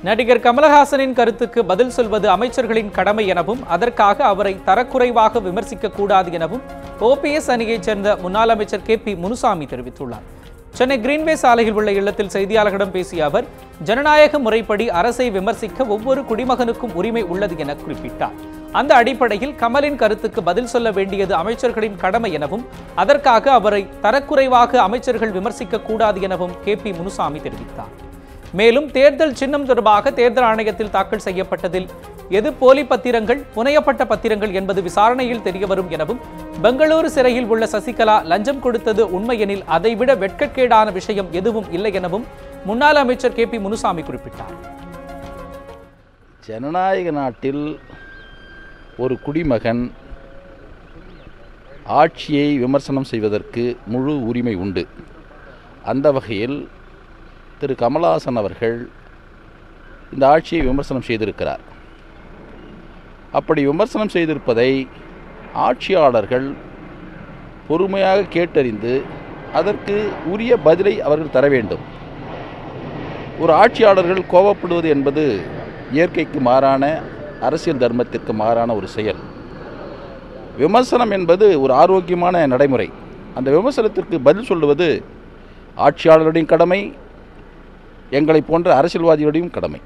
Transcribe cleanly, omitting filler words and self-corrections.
நடிகர் கமலஹாசனின் கருத்துக்கு பதில் சொல்வது அமைச்சர்களின் கடமை எனவும் அதற்காக அவரை தரக்குறைவாக விமர்சிக்க கூடாது எனவும் ஓபிஎஸ் அணியைச் சேர்ந்த முன்னாள் அமைச்சர் KP முனுசாமி தெரிவித்துள்ளார். சென்னை கிரீன்வே சாலையில் உள்ள இல்லத்தில் செய்தியாளர்களிடம் பேசிய அவர், ஜனநாயக முறைப்படி அரசை விமர்சிக்க ஒவ்வொரு குடிமகனுக்கும் உரிமை உள்ளது என குறிப்பிட்டார். அந்த அடிப்படையில் கமலின் கருத்துக்கு பதில் சொல்ல வேண்டியது அமைச்சர்களின் கடமை எனவும் அதற்காக அவரை தரக்குறைவாக அமைச்சர்கள் விமர்சிக்க கூடாது எனவும் KP முனுசாமி தெரிவித்தார். மேலும் தேர்தல் சின்னம் தொடர்பாக தேர்தல் ஆணையத்தில் தாக்கல் செய்யப்பட்டதில் எது போலி பத்திரங்கள், புனையப்பட்ட பத்திரங்கள் என்பது விசாரணையில் தெரியவரும் எனவும், பெங்களூரு சிறையில் உள்ள சசிகலா லஞ்சம் கொடுத்தது உண்மையெனில் அதைவிட வெட்கக்கேடான விஷயம் எதுவும் இல்லை எனவும் முன்னாள் அமைச்சர் KP முனுசாமி குறிப்பிட்டார். ஜனநாயக நாட்டில் ஒரு குடிமகன் ஆட்சியை விமர்சனம் செய்வதற்கு முழு உரிமை உண்டு. அந்த வகையில் திரு கமலஹாசன் அவர்கள் இந்த ஆட்சியை விமர்சனம் செய்திருக்கிறார். அப்படி விமர்சனம் செய்திருப்பதை ஆட்சியாளர்கள் பொறுமையாக கேட்டறிந்து அதற்கு உரிய பதிலை அவர்கள் தர வேண்டும். ஒரு ஆட்சியாளர்கள் கோபப்படுவது என்பது இயற்கைக்கு மாறான, அரசியல் தர்மத்திற்கு மாறான ஒரு செயல். விமர்சனம் என்பது ஒரு ஆரோக்கியமான நடைமுறை. அந்த விமர்சனத்திற்கு பதில் சொல்லுவது ஆட்சியாளருடைய கடமை, எங்களை போன்ற அரசியல்வாதிகளுடையும் கடமை.